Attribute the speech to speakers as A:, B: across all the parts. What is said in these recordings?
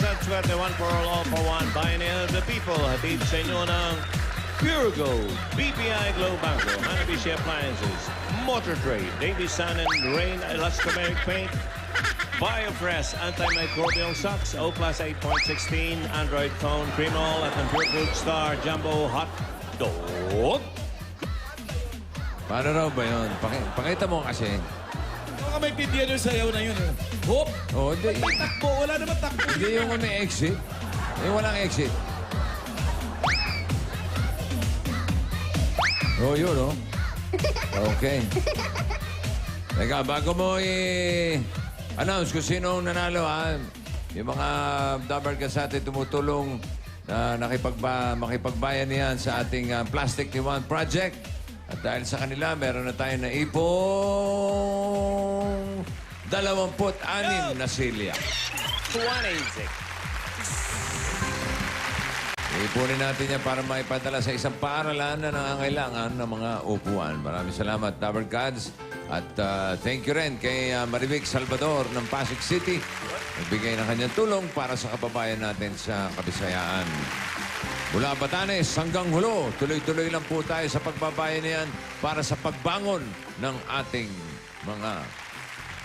A: at swerte, one for all for one. Bayanihan of the people. Hatid sa inyo ng Pure Gold, BPI Globe Banco, Hanabishi Appliances, Motor Trade, Davy Sun and Rain Elastomeric Paint, BioFresh Antimicrobial Socks, O Plus 8.16, Android Phone, Cremol, at ang Pure Gold Star Jumbo Hot Dog.
B: Paano raw ba yun? Pakita mo kasi.
C: Baka may pindihan yung sayaw na yun. Hop!
B: Oo, hindi.
C: May takbo. Wala naman takbo.
B: Hindi yung may exit. Yung walang exit. Oh, yun, oh. Okay. Teka, bago mo i-announce kung sino ang nanalo, ha? Yung mga Dabar Kasate tumutulong na makipagbayan niyan sa ating Plastic Iwan Project. At dahil sa kanila, meron na tayo na ipong 26 na silya.
A: 26.
B: Ipunin natin yan para maipadala sa isang paaralan na nangangailangan ng mga upuan. Maraming salamat, Dabar Gods. At thank you rin kay Marivic Salvador ng Pasig City. Nagbigay ng kanyang tulong para sa kababayan natin sa Kabisayaan. Mula Batanes hanggang Hulo, tuloy-tuloy lang po tayo sa pagbabayan na yan para sa pagbangon ng ating mga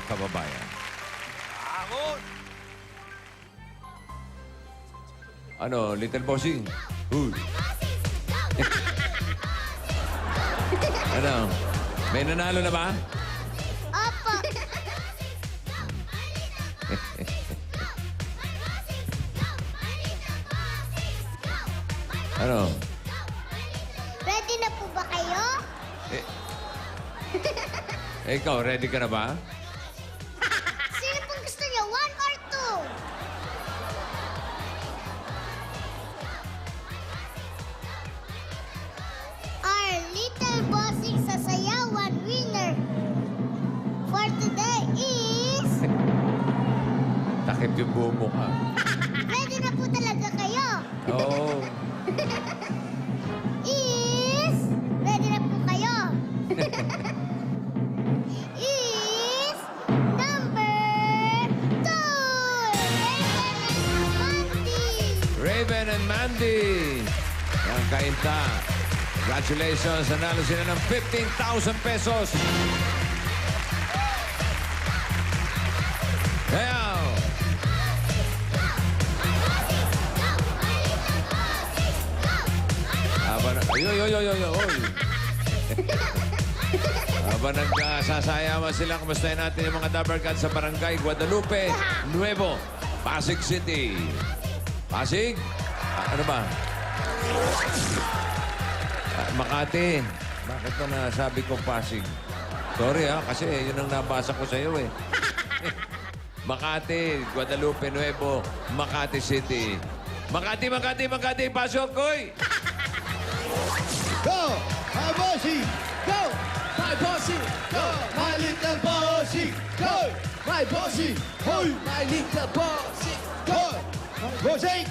B: kababayan. Ano, Little Bossing? Uy. Ano? May nanalo na ba?
D: Opo.
B: Ano?
D: Ready na po ba kayo?
B: Ikaw, ready ka na ba?
D: Sino pong gusto niyo? 1 or 2? Our little bossing sa sayawan winner for today is...
B: Takip yung buong mukha.
D: Ready na po talaga kayo?
B: Oo.
D: Is... Ready na po kayo? Is... Number 2!
B: Raven and Mandy. Ang kainta. Congratulations. Nanalo sila ng 15,000 pesos. Kaya, habang nagsasayaman sila, kumustahin natin yung mga Dabar Gods sa Barangay Guadalupe, Nuevo, Pasig City. Pasig? Ano ba? Makati. Bakit ba nasabi ko Pasig? Sorry kasi yun ang nabasa ko sa'yo eh. Makati, Guadalupe, Nuevo, Makati City. Makati, pasok, koy!
E: Go! My bossy! Go! My bossy! Go! My little bossy! Go! My bossy! Hoy! My little bossy! Go! My bossy!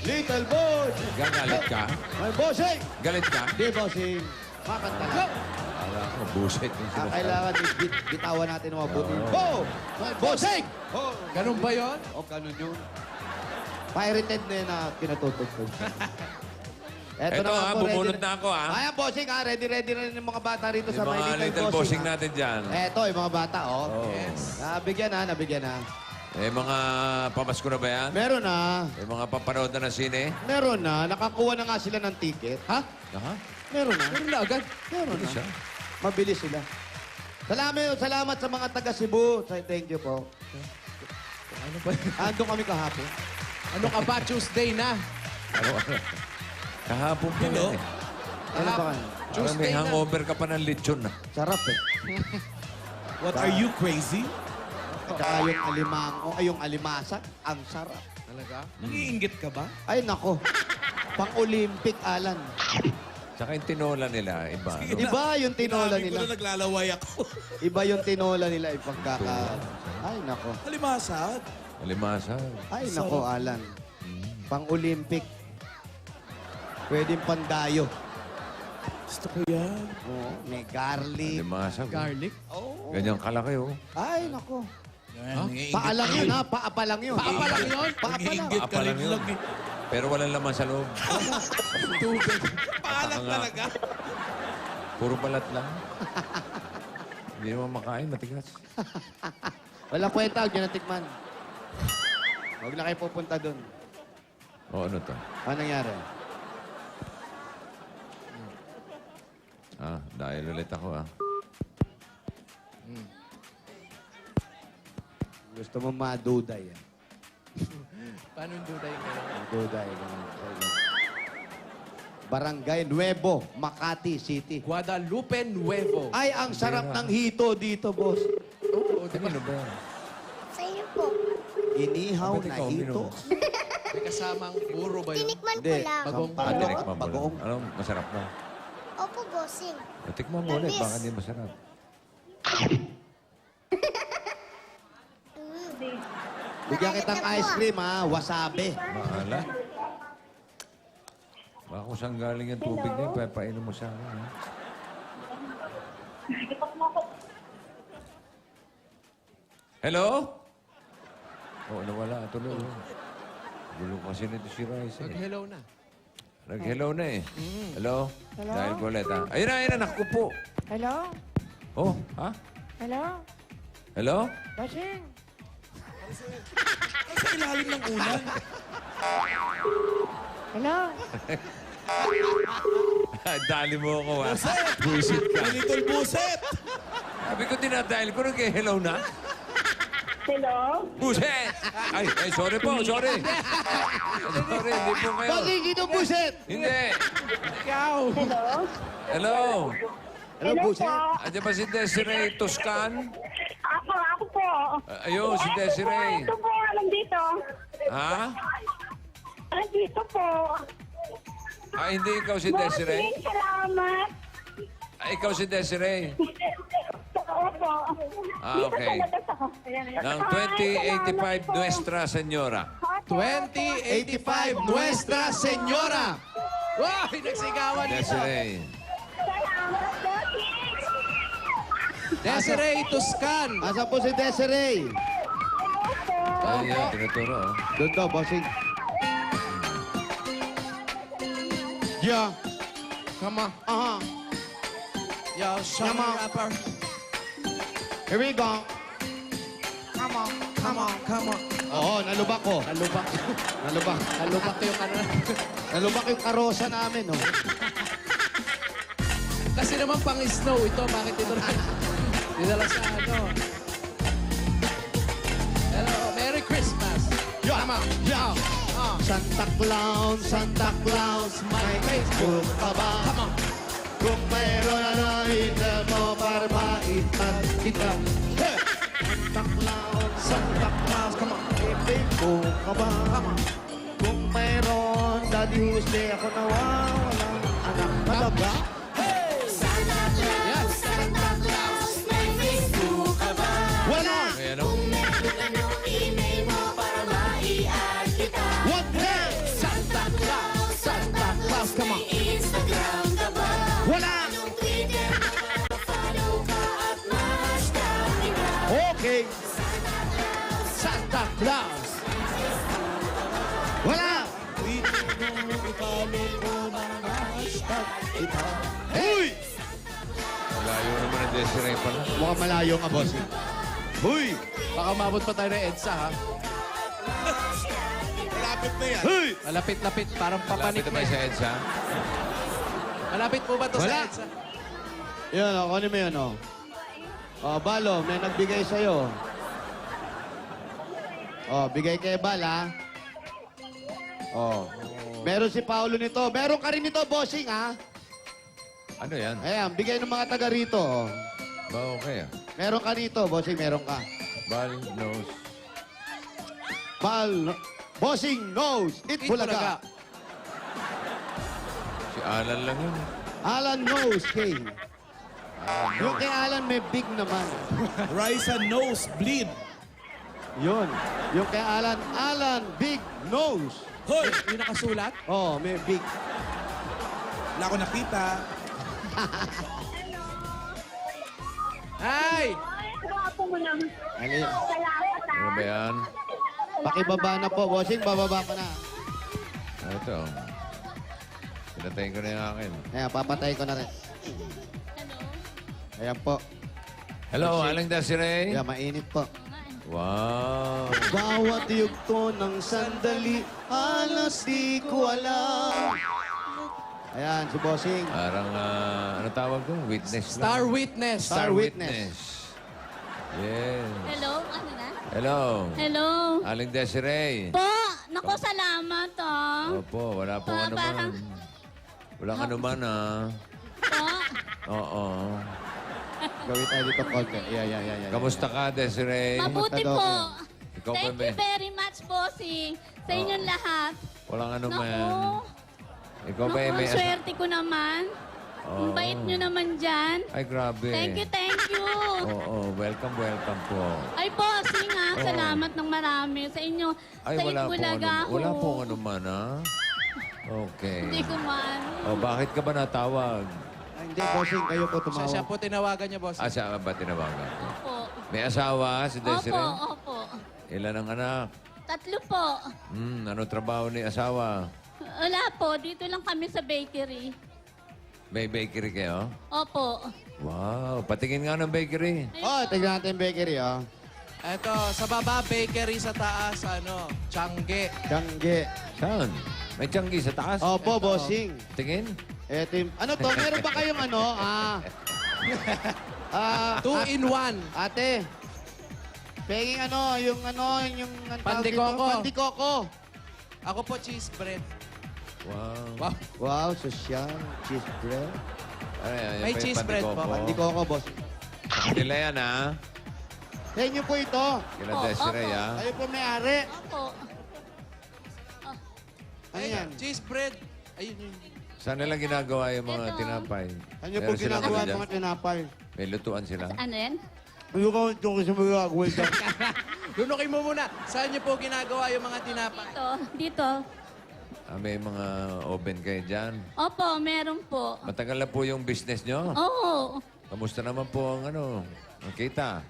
E: Little bossy!
B: Gagalit ka?
E: My bossy!
B: Galit ka?
E: Di bossy! Makanta lang.
B: Wala ko, buset yung sinasabi.
E: Kailangan bitawan natin ng mabuti. Go! My bossy! Oh!
C: Ganun ba yun?
E: O, ganun yun. Pirated na yun na kinatutugtog.
B: Eto
E: na ako,
B: bumunot
E: ready
B: na ako
E: Ayan, bossing Ready na rin yung mga bata rito
B: Yung
E: sa
B: mga
E: My
B: little bossing natin dyan.
E: Eto, yung mga bata, oh.
B: Oh.
E: Yes. Nabigyan na.
B: Mga pamasko na ba yan?
E: Meron na.
B: Mga papanood na ng sine?
E: Meron na. Nakakuha na nga sila ng ticket. Ha?
B: Aha.
E: Meron na.
C: Meron na agad.
E: Meron
B: Bilis,
E: na.
B: ah.
E: Mabilis sila. Salamat sa mga taga Cebu. Thank you po.
C: Ano ba?
E: Andun kami kahapon.
C: Ano ka ba? Tuesday na.
B: Ano? Kahapon pa
C: Hello?
B: yan eh.
E: Ano ba kayo?
B: Parang may
C: Tuesday na.
B: hangover ka pa ng lechon na.
E: Sarap eh.
C: What, are you crazy?
E: Tsaka yung alimango, ay yung alimasag, ang sarap.
C: Talaga? Nangiinggit ka ba?
E: Ay, nako. Pang-Olympic, Alan.
B: Tsaka yung tinola nila, iba. No?
E: Iba yung tinola
C: Sinabi ko
E: nila.
C: na naglalaway ako.
E: Iba yung tinola nila, ipagkaka... Ay, nako.
C: Halimasag.
B: Malimasa.
E: Ay, nako, Alan. Pang-Olympic. Pwedeng pandayo.
C: Gusto ko yan.
E: Oo, may garlic.
B: Malimasa.
C: Garlic.
E: Oo.
B: Ganyang kalaki, oh.
E: Ay, nako. Paa lang yun, ha? Paa pa lang yun.
C: Paa pa lang yun?
E: Paa pa lang.
C: Nangiinggit ka
B: Paa pa
C: rin
B: lang yun.
C: lang eh.
B: Pero walang laman sa loob.
C: Tubig. Paalang
B: Baka nga.
C: talaga.
B: Puro balat lang. Hindi naman makain, matigas.
E: Walang kwenta, huwag nyo natikman. Huwag na kayo pupunta dun.
B: O ano to?
E: Ano nangyari?
B: Dahil ulit ako
E: Gusto mo maduday, eh.
C: Paano yung duday kayo?
E: Maduday. Barangay Nuevo, Makati City.
C: Guadalupe Nuevo.
E: Ay, ang sarap ng hito dito, boss.
C: Oo, di ba?
B: Ano ba yan?
D: Sa inyo po.
E: Inihaw
B: Ba't
E: na
B: ikaw
E: hito.
B: uminom?
C: May kasamang puro ba yun?
D: Tinikman ko
E: Hindi.
D: lang.
C: Bagong
B: Ah,
C: Ano?
B: tinikman mo lang.
E: Bagoong.
B: Ano, masarap ba?
D: Opo, bossing.
B: Tikman mo ulit,
D: Tamis.
B: baka hindi masarap.
E: Bigyan kitang ice cream, ha? Wasabi.
B: Mahala. Baka kung saan galing yung tubig na yun, painom mo sa akin. Ha? Hello? Oo, nawala. Tuloy. Gulo kasi nito si Rice.
C: Mag-hello na.
B: Nag-hello na eh. Hello? Dahil ko ulit, ha? Ayun na, nakupo.
F: Hello?
B: Oh, ha?
F: Hello?
B: Hello?
F: Bossing?
C: Sa ilalim ng ulan.
F: Hello?
B: Dali mo ako, ha? Buisit ka.
C: Little Buset.
B: Sabi ko, dinadahil ko, nag-hello na.
G: Hello?
B: Buset! Ay, sorry po, sorry. Sorry, hindi po kayo.
E: Bossing, dito, buset!
B: Hindi.
C: Ikaw.
G: Hello?
B: Hello?
E: Hello, buset?
B: Andiyan ba si Desiree Toscan?
G: Ako po.
B: Ayun, si Desiree.
G: Ito po, nandito.
B: Ha?
G: Nandito po.
B: Hindi ikaw si Desiree?
G: Bossing, salamat.
B: Ikaw si Desiree.
G: Opo.
B: Okay. Ng 2085 Nuestra Señora.
E: 85 Nuestra Señora.
C: Wow, nagsigawan dito.
B: Desiree.
G: Salamat, Bossing.
C: Desiree Tuscan.
E: Asa po si Desiree?
B: Ayan, tinuturo. Oh.
E: Doon daw, bossing. Yeah.
C: Come on.
E: Aha.
C: Yo, summer
E: Come on.
C: rapper.
E: Here we go.
C: Come on, come on, come on.
E: Oo, nalubak ko.
C: Nalubak.
E: Nalubak.
C: Nalubak yung ano.
E: Nalubak yung karosa namin, oh.
C: Kasi naman pang snow ito. Bakit ito na? Dinala sa ano. Hello, Merry Christmas.
E: Yeah.
C: Come on.
E: Yeah. Santa Claus, may Facebook ka ba?
C: Come on.
E: Kung mayroon na hinal mo para maitan kita. Hey! Santa Claus, come on. May Facebook ka ba?
C: Come on.
E: Kung mayroon, Daddy Jose, ako nawawalan anak talaga.
C: Yes.
E: Wala!
B: May ano?
E: What the?
C: Santa Claus, come on.
E: Wala! Okay.
C: Santa Claus.
E: Wala! Huy!
B: Malayo naman ang Desiree pala.
E: Mukhang malayo ka, boss. Huy!
C: Baka mabot pa tayo ng EDSA, ha?
H: Malapit na yan.
E: Huy!
C: Malapit-lapit. Parang papanik
B: Lapit na
C: na.
B: ba sa EDSA?
C: Malapit po ba to
E: Wala.
C: sa EDSA?
E: Yan, o. Kunin mo yun, o. O, Balo, may nagbigay sa'yo. O, bigay kay Bal, ha? O. Meron si Paolo nito. Meron ka rin nito, bossing, ha?
B: Ano yan?
E: Ayan, bigay ng mga taga rito, o.
B: Ba okay ah?
E: Meron ka nito, bossing, meron ka.
B: Bal, nose.
E: Bal, bossing knows it Bulaga.
B: Si Alan lang yun.
E: Alan knows, King. Yung kay Alan may big naman.
H: Raisa nose bleed.
E: Yun. Yung kay Alan, Alan big nose.
H: Hoy!
C: Yung nakasulat?
E: Oh, may big.
H: Wala ko nakita.
C: Ay!
G: Ay, gwapo mo naman.
E: Ano yun?
G: Salamat.
B: Ano ba yan?
E: Pakibaba na po, bossing. Bababa ka na.
B: Ito. Pinatayin ko na yung akin.
E: Ayan, papatay ko na rin. Ayan po.
B: Hello, Aling Desiree.
E: Ayan, mainit po.
B: Wow.
E: Bawat yugto ng sandali, alas di ko alam. Ayan, si bossing.
B: Parang, ano tawag ko? Witness lang.
C: Star Witness.
E: Star Witness.
B: Yes.
F: Hello? Ano na?
B: Hello.
F: Hello?
B: Aling Desiree.
F: Po! Naku, salamat,
B: Opo, wala pong
F: Ah,
B: ano
F: parang-
B: man. Walang ano man,
F: Po!
B: Oo.
E: Gawin tayo dito konti. Yeah.
B: Kamusta ka, Desiree?
F: Mabuti
E: Matado
F: po.
B: Ikaw ba,
F: Thank you
B: may-
F: very much, bossing. Sa inyong lahat.
B: Walang ano
F: Naku.
B: man. Ikaw ba
F: Naku,
B: may...
F: ang swerte ko naman. Ang
B: Oo.
F: bait nyo naman dyan.
B: Ay, grabe.
F: Thank you.
B: Oo, welcome po.
F: Ay, bossing salamat ng marami sa inyo.
B: Ay,
F: sa
B: wala pong
F: Itbulaga
B: ano,
F: ho.
B: wala pong ano man, Okay.
F: Hindi ko man.
B: Bakit ka ba natawag?
E: Ay, hindi, bossing. Kayo po
C: Siya
E: tumawag.
C: po tinawagan niya, boss.
B: Siya ba tinawagan?
F: Opo.
B: May asawa si Desiree?
F: Opo.
B: Ilan ang anak?
F: 3 po.
B: Ano trabaho ni asawa?
F: Wala po. Dito lang kami sa bakery.
B: May bakery kayo?
F: Opo.
B: Wow, patingin nga ng bakery.
E: Oh, tignan natin yung bakery, oh.
C: Ito, sa baba, bakery sa taas, Tiangge.
E: Gangge.
B: Saan? May tiyanggi sa taas?
E: Opo, bossing.
B: Tingin?
E: Eto yung... Ano to? Meron ba kayong ano?
C: 2 in 1.
E: Ate. Penging yung ang tawag
C: Pandikoko.
E: dito? Pandikoko.
C: Ako po, cheese bread.
B: Wow.
C: Wow.
E: Wow, social. Cheese bread.
B: Ay, yan
C: May
B: pa yung
C: cheese bread po.
B: pandikoko.
E: Pandikoko, boss.
B: Nila yan, ha?
E: Sa inyo po ito.
B: Kila
F: Opo,
B: Desiree,
F: opo.
B: ha?
E: Kayo po may-ari.
F: Opo.
E: Ano yan?
C: Cheese bread. Ayun yun.
B: Saan nila ginagawa yung mga
F: Ito.
B: tinapay?
E: Ano po
B: Meron silang
E: ginagawa
B: ano dyan?
E: mga tinapay?
B: May lutuan sila?
F: Ano yan?
E: Ano ka ito kasi magagawa dyan?
C: Lunukin mo muna. Saan niyo po ginagawa yung mga tinapay?
F: Dito.
B: May mga oven kayo dyan?
F: Opo, meron po.
B: Matagal na po yung business nyo?
F: Oo.
B: Kamusta naman po ang ang kita?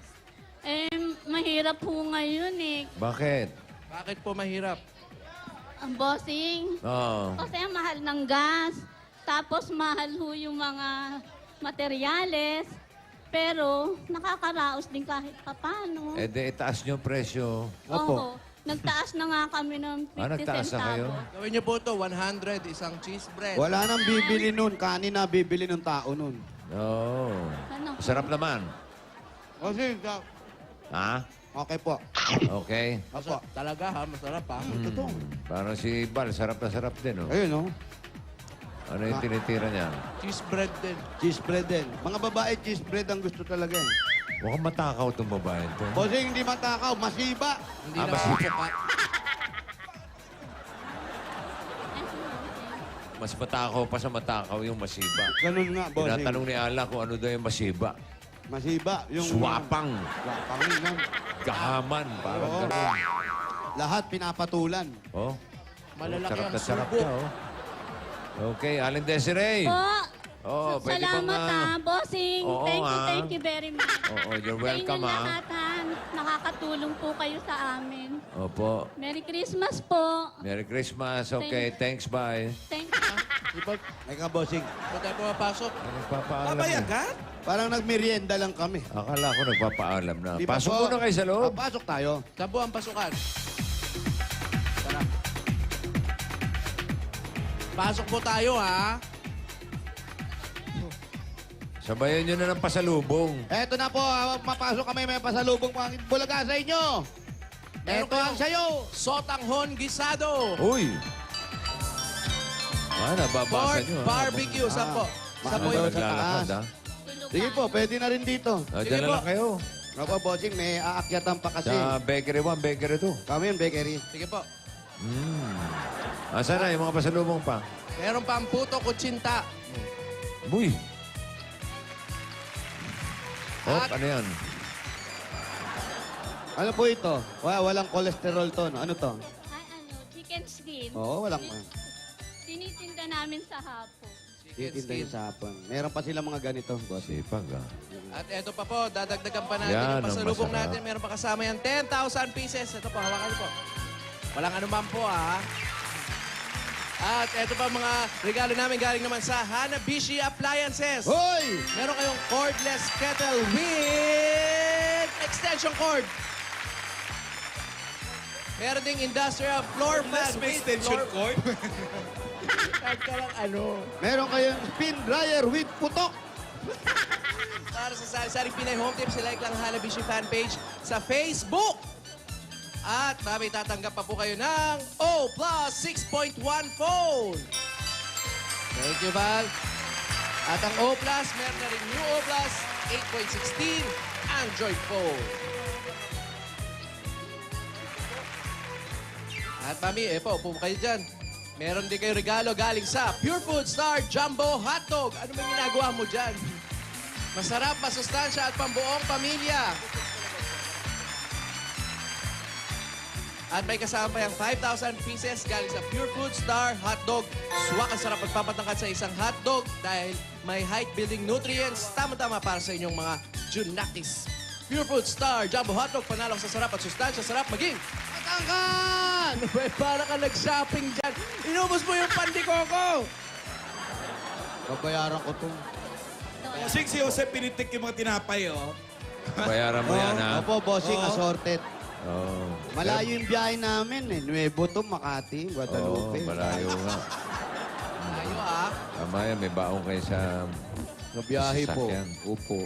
F: Mahirap po ngayon eh.
B: Bakit?
C: Bakit po mahirap?
F: Ang bossing.
B: Oo.
F: Kasi ang mahal ng gas. Tapos mahal ho yung mga materyales. Pero nakakaraos din kahit papano.
B: De, itaas nyo ang presyo.
F: Oo. Nagtaas na nga kami ng 50
B: nagtaas na kayo?
F: centavos.
C: Gawin niyo po ito, 100, isang cheese bread.
E: Wala nang bibili nun. Kanin na bibili ng tao nun.
B: Oo.
F: Ano?
B: Sarap naman.
E: Kasi,
B: Ha?
E: okay po.
B: Okay.
E: Apo.
C: Talaga ha, masarap ha.
E: Totoo.
B: Parang si Bal, sarap na sarap din, oh.
E: Ayun, oh.
B: Ano yung tinitira niya?
C: Cheese bread din.
E: Cheese bread din. Mga babae, cheese bread ang gusto talaga eh.
B: Mukhang matakaw itong babae ito.
E: Kasi hindi matakaw, masiba.
C: Hindi na
B: mas-
C: masukat.
B: Mas matakaw pa sa matakaw yung masiba.
E: Ganun nga, bossing.
B: Tinatanong ni Ala kung ano daw yung masiba.
E: Masiba. Yung
B: Swapang.
E: Swapang yun, no?
B: Gahaman. Parang
E: Oo.
B: ganun.
E: Lahat pinapatulan.
B: Oh.
C: Malalaki
B: Sarap
C: ang
B: na sarap
C: subo.
B: ka, oh. Okay, Aling Desiree.
F: Po.
B: Oo, pwede bang...
F: Salamat bossing.
B: Oo,
F: Thank you very much.
B: Oo, you're welcome,
F: Sa inyong lahat, nakakatulong po kayo sa amin.
B: Opo.
F: Merry Christmas po.
B: Merry Christmas. Okay, thanks, bye.
F: Thank you.
E: Ay ka, bossing.
C: Ba't tayo pumapasok?
B: Nagpapaalam eh.
H: Papayagan?
E: Parang nagmerienda lang kami.
B: Akala ko nagpapaalam na.
E: Di ba
B: Pasok
E: po?
B: muna kayo sa loob.
E: Pasok tayo.
C: Tabo ang pasukan. Tara. Pasok po tayo ha.
B: Sabayan nyo na ng pasalubong.
E: Eto na po, mapasok kami, may pasalubong po ang Bulaga sa inyo.
C: Meron
E: Eto ang
C: kayong
E: sayo.
C: Sotanghon gisado.
B: Uy! Nababasa
C: Pork
B: nyo.
C: barbecue. Saan po? Saan po
E: Ano
C: yun?
E: daw?
B: Naglalakad, ha?
E: Sige po, pwede na rin dito.
B: Diyan
C: Sige
B: na
C: po.
B: lang kayo.
E: Ako, bossing, may aakyatan pa kasi.
B: Sa bakery 1, bakery 2.
E: Kami yung bakery.
C: Sige po.
B: Asan na yung mga pasalubong pa?
C: Meron pa ang puto kutsinta.
B: Uy! Oh,
C: At-
B: ano yan?
E: Ano po ito? Walang cholesterol to. No? Ano to?
F: Ay, chicken skin.
E: Oo, walang...
F: Tinitinda namin sa hapon.
E: Titinda yun sa hapon. Meron pa sila mga ganito, bossing.
B: Sipag, ah.
C: At eto pa po, dadagdagan pa natin
B: Yan,
C: yung pasalubong
B: ang masarap.
C: natin. Meron pa kasama yan, 10,000 pieces. Ito po, hawakan niyo po. Walang anuman po, ha? At eto pa mga regalo namin galing naman sa Hanabishi Appliances.
E: Hoy!
C: Meron kayong cordless kettle with extension cord. Meron ding industrial floor fan
H: May
C: with
H: extension
C: floor...
H: cord.
C: Kahit ka lang ano.
E: Meron kayong spin dryer with putok.
C: Para sa sari-saring Pinay Home Tips, like lang Hanabishi fan page sa Facebook. At may tatanggap pa po kayo ng O Plus 6.1 phone. Thank you, Val. At ang O Plus, meron na rin new O Plus 8.16 Android phone. At Mami, upo kayo dyan. Meron din kayo regalo galing sa Pure Food Star Jumbo Hotdog. Ano ba ginagawa mo dyan? Masarap, masustansya at pambuong pamilya. At may kasama pa yung 5,000 pieces galing sa Pure Food Star Hotdog. Swak ang sarap magpapatangkad sa isang hotdog dahil may height-building nutrients. Tama-tama para sa inyong mga Junakis. Pure Food Star Jumbo Hotdog. Panalo sa sarap at sustansya. Sarap maging
E: Matangkan!
C: ano ba, para ka nag-shopping dyan. Inubos mo yung pandikoko.
E: Babayaran ko to.
H: Bossing, si Jose pinitik yung mga tinapay, oh.
B: Bayaran mo yan, ha?
E: Opo, bossing,
H: Oo.
E: assorted.
B: Oh.
E: Malayo yung biyahe namin eh. Nuevo to, Makati,
B: Oo,
E: Guadalupe.
B: malayo nga.
C: Tayo ah.
B: Mamaya, may baong kayo sa...
E: Sa biyahe po.
B: sasakyan.
E: Upo.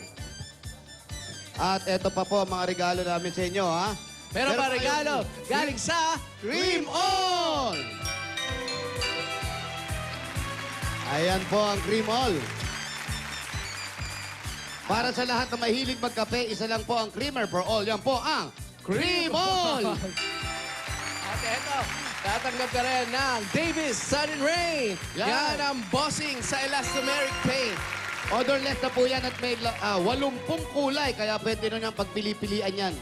E: At eto pa po ang mga regalo namin sa inyo, ha?
C: Meron pa
E: kayong
C: regalo galing sa
E: Cream On! Ayan po ang Cream All. Para sa lahat na mahilig magkape, isa lang po ang creamer for all. Yan po ang Cream All!
C: At eto, tatanggap ka rin ng Davis Sun and Rain.
E: Yan.
C: Yan ang bossing sa elastomeric paint.
E: Odorless na po yan at may 80 kulay, kaya pwede nyo niyang pagpili-pilian yan.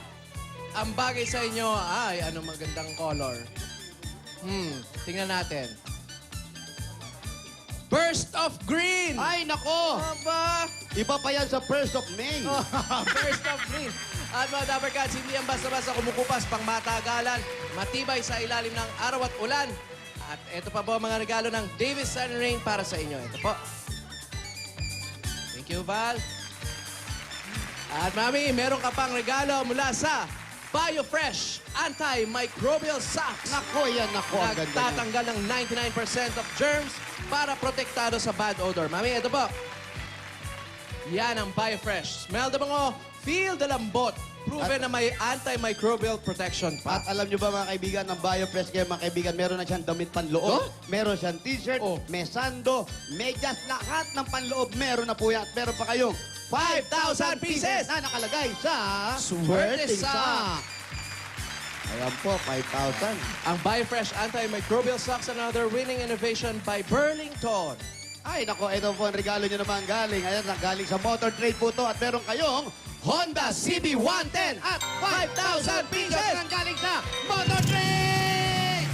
C: Ang bagay sa inyo ay ano magandang color. Tingnan natin. Burst of green!
E: Ay, nako!
C: Aba!
E: Iba pa yan sa 1st of May.
C: Burst of green. At mga Dapper Cats, hindi yan basta-basta kumukupas pang matagalan. Matibay sa ilalim ng araw at ulan. At ito pa po ang mga regalo ng Davis Sun and Rain para sa inyo. Ito po. Thank you, Val. At Mami, meron ka pang regalo mula sa BioFresh Antimicrobial Socks.
E: Nako, yan, nako. Ang ganda niyan.
C: Nagtatanggal ng 99% of germs para protektado sa bad odor. Mami, ito po. Yan ang BioFresh. Smell the bango, feel the lambot. Proven na may antimicrobial protection pa.
E: At alam nyo ba mga kaibigan, ng BioFresh kayo mga kaibigan, meron na siyang damit panloob, meron siyang t-shirt,
C: Oh.
E: may sando, medyas, lahat ng panloob meron na po yan. At meron pa kayong 5,000 pieces na nakalagay sa
C: Swerte Sock.
E: Sock. Ayan po, 5,000.
C: Ang BioFresh Antimicrobial Socks, another winning innovation by Burlington.
E: Ay, nako, ito po ang regalo nyo naman galing. Ayan, galing sa Motor Trade po to. At meron kayong Honda CB110 at 5,000 pieces na galing sa Motor Trade!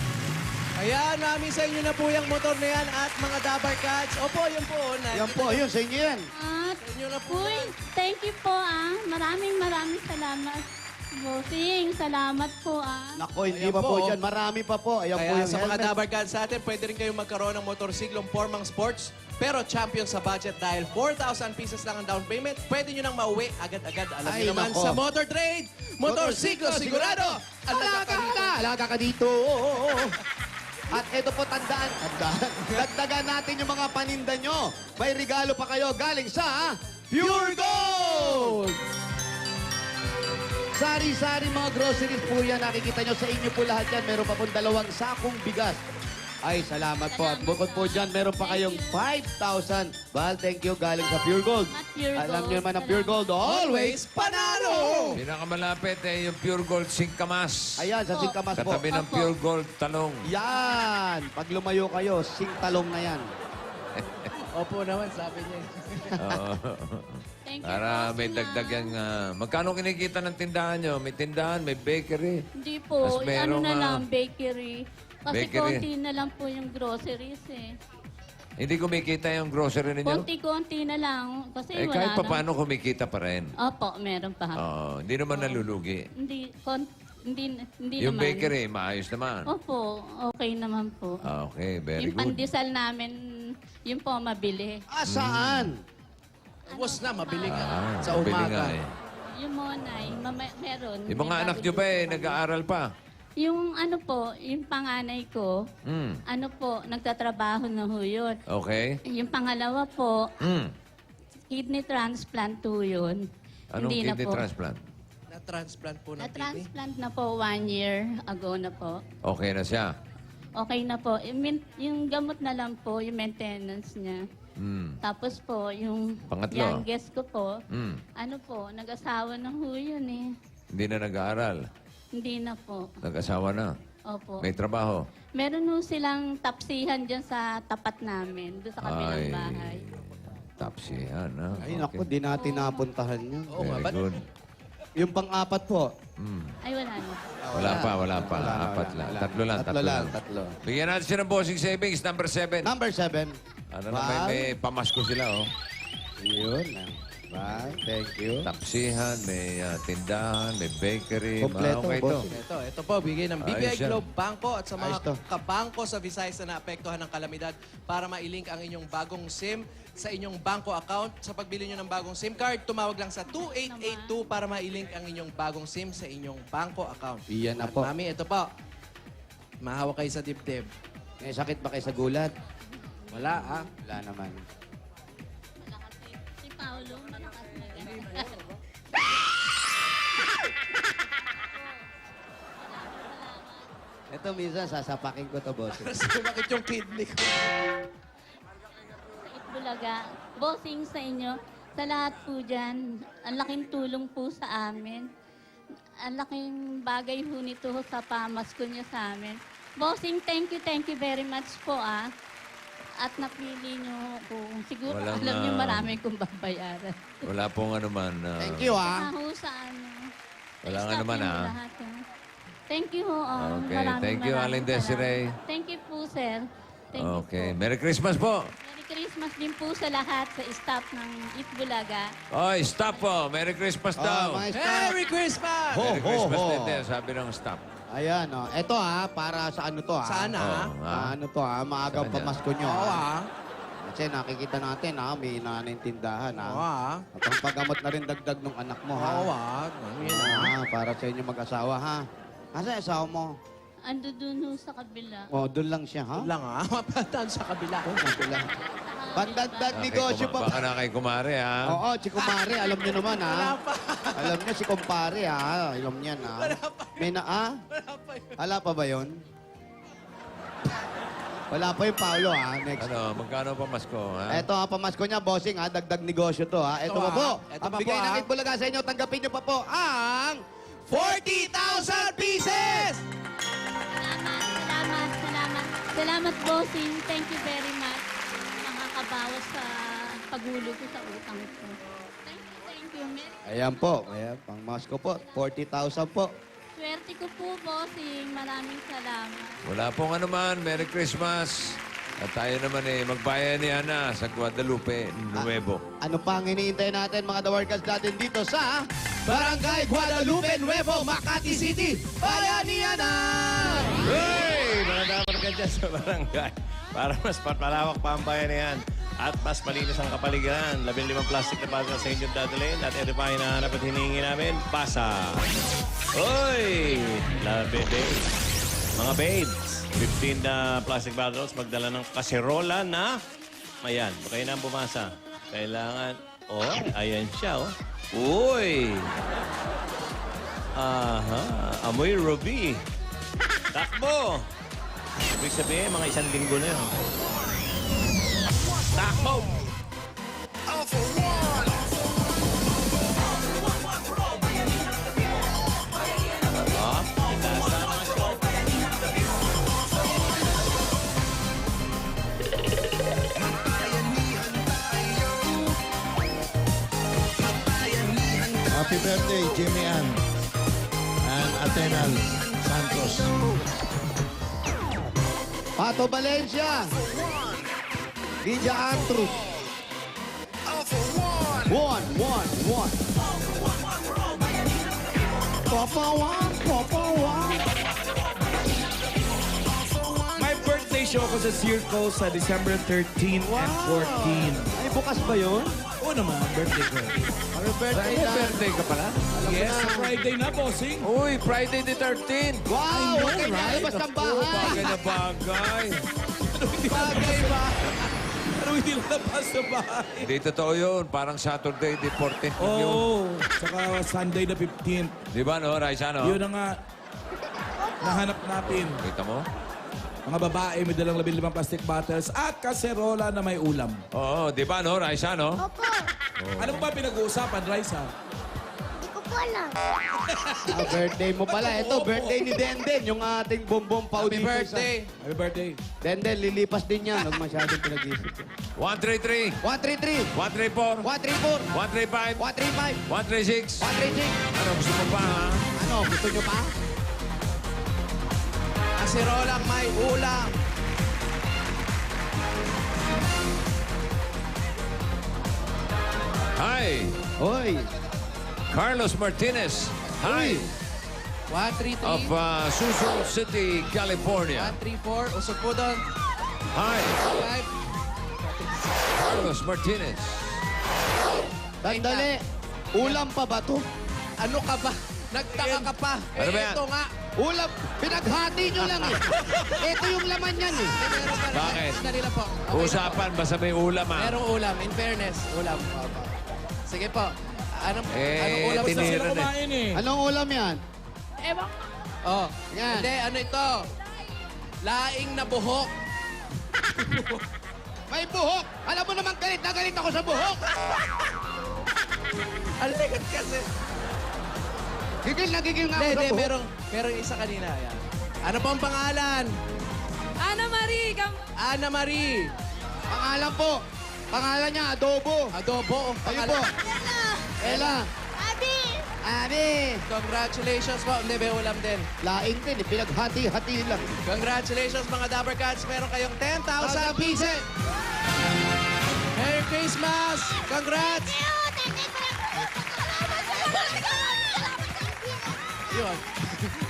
C: Ayan, namin sa inyo na po yung motor na yan at mga Dabar Cats. Opo, yun po.
E: Yan po, yun, sa inyo yan.
F: At,
C: Inyo na po.
F: uy, thank you po Maraming salamat. Bossing, salamat po
E: Nako, hindi
C: Ayan
E: pa po
C: po.
E: dyan. Marami pa po. Ayan po
C: Kaya
E: yung
C: sa mga
E: helmet.
C: Dabar Cats sa atin, pwede rin kayong magkaroon ng motorsiklong Formang Sports. Pero champion sa budget dahil 4,000 pieces lang ang down payment. Pwede nyo nang mauwi agad-agad. Alam
E: Ay,
C: niyo naman
E: nako.
C: sa Motor Trade, motorsiklo sigurado.
E: Alaga ka dito. At ito po, tandaan. Dagdagan natin yung mga paninda nyo. May regalo pa kayo galing sa Pure Gold! Sari-sari mga groceries po yan. Nakikita nyo sa inyo po lahat yan. Meron pa pong 2 sakong bigas. Ay, salamat po. At bukod po dyan, meron pa kayong 5,000. Val, thank you. Galing sa Pure Gold.
F: At Pure
E: Alam
F: Gold.
E: nyo naman ang Pure Gold. Always panalo!
B: Pinakamalapit yung Pure Gold Singkamas.
E: Ayan, sa Singkamas po.
B: Katabi ng
F: Opo.
B: Pure Gold Talong.
E: Yan! Pag lumayo kayo, singtalong na yan.
C: Opo naman, sabi niya.
B: Oo.
F: Thank you,
B: Para
F: bossing,
B: may dagdag yan. Magkano kinikita ng tindahan nyo? May tindahan, may bakery.
F: Hindi po,
B: Tas merong,
F: ano na lang, bakery. Kasi
B: bakery.
F: konti na lang po yung groceries
B: Hindi kumikita yung grocery ninyo?
F: Konti-konti na lang. Kasi
B: Eh,
F: wala
B: kahit
F: na.
B: paano kumikita pa rin.
F: Opo, meron pa.
B: Hindi naman nalulugi.
F: Hindi
B: Yung
F: naman.
B: bakery, maayos naman.
F: Opo, okay naman po.
B: Okay, very
F: Yung
B: good.
F: pandesal namin, yun po mabili.
E: Saan?
C: Ubus na, mabili nga. Sa
B: mabili
C: umaga.
B: nga eh.
F: Yung monay, meron.
B: Yung mga
F: May
B: anak
F: bago
B: nyo ba
F: din
B: eh,
F: po.
B: nag-aaral pa?
F: Yung ano po, yung panganay ko,
B: Hmm.
F: ano po, nagtatrabaho na ho yun.
B: Okay.
F: Yung pangalawa po,
B: Hmm.
F: kidney transplant po yun.
B: Anong
F: Hindi na
B: kidney
F: po.
B: transplant?
C: Na-transplant po ng kidney.
F: Na-transplant na po 1 year ago na po.
B: Okay na siya.
F: Okay na po. Yung gamot na lang po, yung maintenance niya.
B: Hmm.
F: Tapos po, yung
B: Pangatlo.
F: youngest ko po,
B: Hmm.
F: ano po, nag-asawa na ho yun eh.
B: Hindi na nag-aaral.
F: Hindi na po.
B: Nag-asawa na.
F: Opo.
B: May trabaho.
F: Meron ho silang tapsihan dyan sa tapat namin, doon sa kabilang bahay.
B: Tapsihan, ha?
E: Ay, naku, di natin napuntahan yun.
C: Oo nga,
B: Very
C: ba't
B: good.
E: Yung pang-apat po.
B: Hmm.
F: Ay, wala na.
B: Wala pa. Apat lang. Tatlo lang.
E: Tatlo.
B: Bigyan natin siya ng bossing savings, number 7.
E: Number 7.
B: Ano na may pamasko sila, oh.
E: Yun. Bye. Thank you.
B: Tapsihan, may tindahan, may bakery.
E: Kompleto,
B: Okay ito.
E: bossing.
C: Ito po, bigay ng BPI
B: Ayos yan.
C: Globe Bangko at sa mga
E: Ayos to.
C: kabangko sa Visayas na naapektuhan ng kalamidad para mailink ang inyong bagong SIM sa inyong bangko account. Sa pagbili nyo ng bagong SIM card, tumawag lang sa 2882 para mailink ang inyong bagong SIM sa inyong bangko account.
E: Iyan na
C: At
E: po.
C: Mami, ito po. Mahawak kayo sa dibdib.
E: May sakit ba kayo sa gulat?
C: Wala, ah.
E: Wala naman.
F: Si Paolo, malakas na rin.
E: Ito minsan, sasapakin ko to, boss.
C: Sumakit yung kidney ko.
F: Sa Itbulaga, bossing sa inyo, sa lahat po dyan, ang laking tulong po sa amin. Ang laking bagay po nito sa pamasko niya sa amin. Bossing, thank you very much po ah. At napili niyo ako. Siguro
B: Walang,
F: alam niyo marami kong babayaran.
B: Wala pong ano man.
E: Thank you, ah.
F: Ako sa ano.
B: Wala nga
F: Stop
B: naman,
F: niyo
B: ah.
F: lahat, Thank you ho.
B: Okay, thank you, Aling Desiree.
F: salamat. Thank you po, sir. Thank
B: Okay.
F: you po.
B: Merry Christmas po.
F: Merry Christmas din po sa lahat, sa staff ng Itbulaga.
B: Oy, stop po. Merry Christmas daw.
E: mga staff.
C: Merry Christmas!
B: Merry Christmas
E: ho.
B: din din, sabi ng stop.
E: Ayan, oh. Ito, para sa ano to,
C: Saan, ah?
E: Ano to, maagang
B: Saan yan?
E: pamasko nyo,
C: Oo, ah.
E: Kasi nakikita natin, may nanaintindahan,
C: Oo, ah.
E: At ang paggamot na rin dagdag ng anak mo, ha?
C: Oo, ah. Yun, ah.
E: Para sa inyo mag-asawa, ha? Asa asawa mo?
F: Ando dun ho sa kabila.
E: Oh, doon lang siya, ha?
C: Yun lang, ah. Mapataan sa kabila.
E: Oh, nandun lang. Pandagdag negosyo pa.
B: Baka na kay kumare, ha?
E: Oo, si Kumare, alam niyo naman,
C: Wala
E: ha?
C: pa.
E: Alam niyo si Kumpare, ha? Alam niyan, ha? May
C: Wala pa yun.
E: Wala pa ba yun? Wala pa yung Paolo, ha? Next.
B: Ano, magkano pa masko, ha?
E: Ito ha, pamasko niya, bossing ha, dagdag negosyo to ha. Ito
C: Ito,
E: pa po,
C: Ito
E: ang
C: pa
E: bigay
C: po,
E: ng
C: ha.
E: Itbulaga sa inyo, tanggapin niyo pa po ang
C: 40,000 pieces!
F: Salamat. Salamat, bossing. Thank you very much. Makakabawas sa paghulo ko sa utang ko. Thank you.
E: Ayan po, ayan, pangmasko po, 40,000 po.
F: Swerte ko po, bossing. Maraming salamat.
B: Wala pong ano man. Merry Christmas. At tayo naman magbayan ni Ana sa Guadalupe, Nuevo.
E: Ano pa ang iniintay natin mga dawarkas natin dito sa Barangay Guadalupe Nuevo, Makati City, Bayanihan na!
A: Hey! Mga dapat ka dyan sa barangay. Para mas patmalawak pa ang bayanihan at mas malinis ang kapaligiran. 15 plastic na basa sa inyong dadalhin at ito pa hinahanap at hinihingi namin, pasa. Oy! Mga babes, 15 na plastic bottles, magdala ng kaserola na, ayan, kayo na ang bumasa. Kailangan, ayan siya, Uy! Aha, amoy ruby. Takbo! Ibig sabihin, mga 1 linggo na yun. Takbo!
I: Happy birthday, Jimmy Ann and Atenal Santos.
E: Pato Valencia, Lydia Andrews. 1. Papa Juan.
H: May birthday show ko sa Circle sa December 13 and 14.
E: Ay, bukas ba yun?
H: Oo naman, birthday ko.
E: Happy birthday
B: May
E: na.
B: birthday ka pala?
H: Yes, sa Friday na, bossing.
B: Uy, Friday the 13th.
E: Wow, huwag kayo lalabas ng bahay.
B: Bagay na bagay.
C: Bagay ba?
H: Ano hindi lalabas sa bahay?
B: Hindi totoo yun. Parang Saturday the 14th yun.
H: Oo, saka Sunday the 15th.
B: Di ba, no, Raisa, no?
H: Yun ang nga nahanap natin.
B: Kita mo?
H: Mga babae may dalang 15 plastic bottles at kaserola na may ulam.
B: Oo, di ba, no, Raisa, no?
D: Opo.
H: Ano ba pinag-uusapan, Raisa?
D: Hindi ko po alam.
E: Birthday mo pala. Ito, birthday ni Denden, yung ating bombom pau
C: Happy
E: dito
C: birthday.
H: Happy birthday.
E: Denden, lilipas din yan. Huwag masyadong pinag-isip.
B: 133,
E: 133,
B: 134,
E: 134,
B: 135,
E: 135,
B: 136.
E: 136.
B: Ano, gusto mo pa, ha?
E: Ano, gusto nyo pa?
C: Kaserolang may ulam.
B: Hi,
E: Hoy,
B: Carlos Martinez. Hi,
C: 133.
B: of Susul City, California.
C: 134. Usog po doon.
B: Hi,
C: 5.
B: Carlos Martinez.
E: sandali. Ulam pa ba to?
C: Ano ka ba? Nagtaka ka pa.
B: Ano ba yan?
C: Ito nga.
E: Ulam, pinaghati nyo lang eh. Ito yung laman yan eh.
C: Meron pa rin.
B: Bakit?
C: Sandali lang po. Okay na po.
B: Usapan, basta may ulam, ha?
C: Merong ulam. In fairness, ulam. Opo. Sige po. Anong ulam?
B: tinira
H: Sila
B: na.
H: kumain eh.
E: Anong ulam yan?
F: Ewan
C: Oh.
E: Yan.
C: Hindi, ano ito? Laing na buhok.
E: May buhok. Alam mo naman galit na galit ako sa buhok.
C: Alikat kasi.
E: Gigil na gigil nga ako
C: Hindi,
E: sa
C: hindi.
E: buhok.
C: Merong isa kanina. Yan. Ano po ang pangalan?
F: Ana Marie,
C: Ana Marie.
E: Pangalan po. Pangalan niya, Adobo.
C: Adobo.
E: Ayun po. Ella.
D: Abi!
E: Abi.
C: Congratulations po. Hindi, may ulam din.
E: Laing din, eh. Pinaghati-hati lang.
C: Congratulations mga Dabber Cats. Meron kayong 10,000 pieces. Merry Christmas! Congrats! Yun.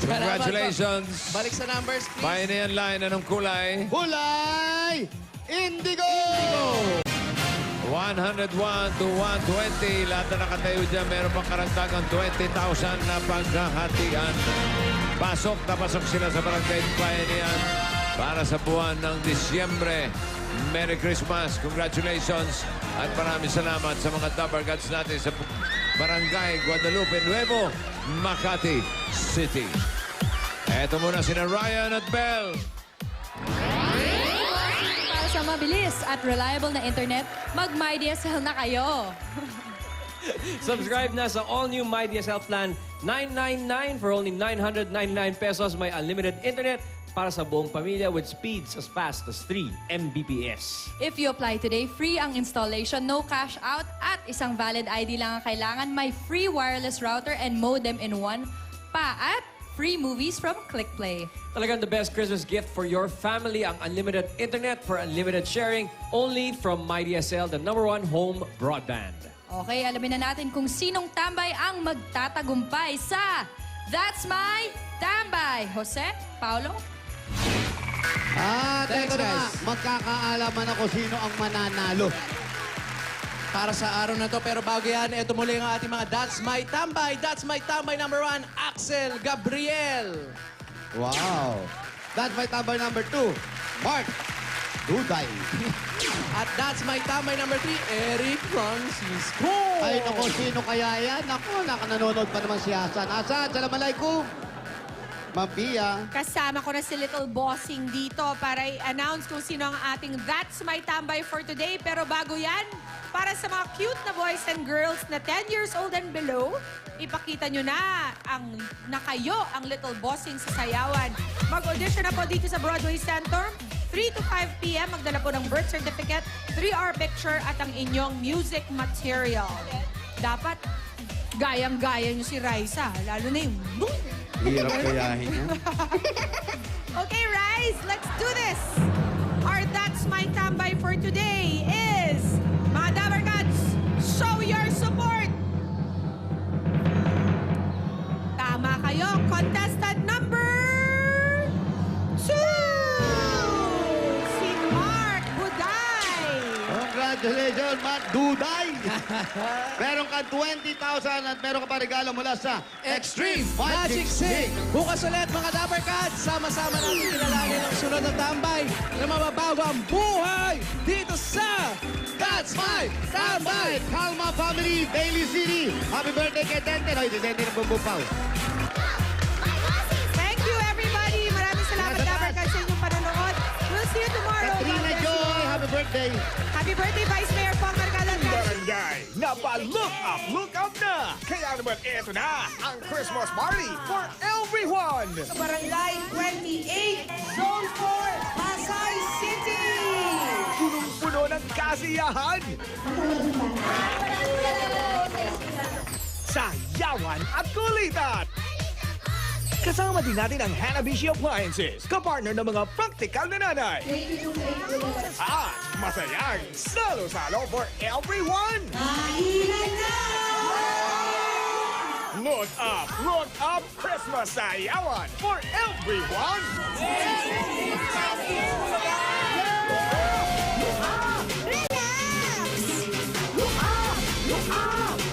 B: Congratulations.
C: Balik sa numbers, please.
B: Pioneer line, anong kulay?
E: Kulay! Indigo!
B: 101 to 120. Lahat na nakatayo dyan, meron pang karagdagang 20,000 na pagkahatian. Pasok na pasok sila sa Barangay Pioneer para sa buwan ng Disyembre. Merry Christmas. Congratulations. At maraming salamat sa mga Dabber Cats natin sa Barangay Guadalupe Nuevo, Makati City. Eto muna sina Ryan at Belle.
J: Para sa mabilis at reliable na internet, mag-MyDSL na kayo.
K: Subscribe na sa all-new MyDSL plan 999 for only 999 pesos. May unlimited internet para sa buong pamilya with speeds as fast as 3 Mbps.
J: If you apply today, free ang installation, no cash out, at isang valid ID lang ang kailangan. May free wireless router and modem in one pa at free movies from ClickPlay.
K: Talagang the best Christmas gift for your family, ang unlimited internet for unlimited sharing, only from MyDSL, the #1 home broadband.
J: Okay, alamin na natin kung sinong tambay ang magtatagumpay sa That's My Tambay. Jose, Paolo?
E: At
C: Thanks,
E: ito na nga,
C: guys.
E: magkakaalaman ako sino ang mananalo.
C: Para sa araw na to. Pero bago yan, ito muli ang ating mga That's My Tambay. That's My Tambay #1, Axel Gabriel.
E: Wow. That's my tambay number 2, Mark Duday.
C: At That's My Tambay #3, Eric Francisco.
E: Ay, nako, sino kaya yan? Nako, nanonood pa naman si Hasan. Hasan, salamalaikum. Ma'am Pia.
L: Kasama ko na si Little Bossing dito para i-announce kung sino ang ating That's My Tambay for today. Pero bago yan, para sa mga cute na boys and girls na 10 years old and below, ipakita nyo na kayo ang Little Bossing sa sayawan. Mag-audition na po dito sa Broadway Center. 3 to 5 p.m. Magdala po ng birth certificate, 3-hour picture at ang inyong music material. Dapat gayang-gaya nyo si Raisa, lalo na yung...
E: Hirap kayahin yan.
L: Okay, Rise, let's do this! Our That's My Tambay for today
E: Congratulations, Matt Duday! Meron ka 20,000 at meron ka pa regalo mula sa
C: Extreme Magic Sing. Bukas ulit mga Dapper Cats, sama-sama natin kilalanin ang sunod na tambay na mababago ang buhay dito sa That's My Tambay!
E: Kalma Family, Bailey City. Happy birthday kay Tenten. Hoy, si Tenten ang bumbupaw.
L: Thank you, everybody. Maraming salamat, Dapper Cats, sa inyong panonood. We'll see you tomorrow.
E: Katrina
L: God bless you.
E: Joy, happy birthday.
L: Happy birthday, Vice Mayor Pong Marcalan.
M: Barangay, look up na! Kaya naman eto na ang Christmas party for everyone!
L: Barangay 28, Zone 4, Pasay City!
M: Punong-puno ng kasiyahan! Sayawan at kulitan! Kasama din natin ang Hanabishi Appliances, kapartner ng mga practical na nanay. At masayang salo-salo for everyone! Look up, Christmas sayawan for everyone!
D: Look up!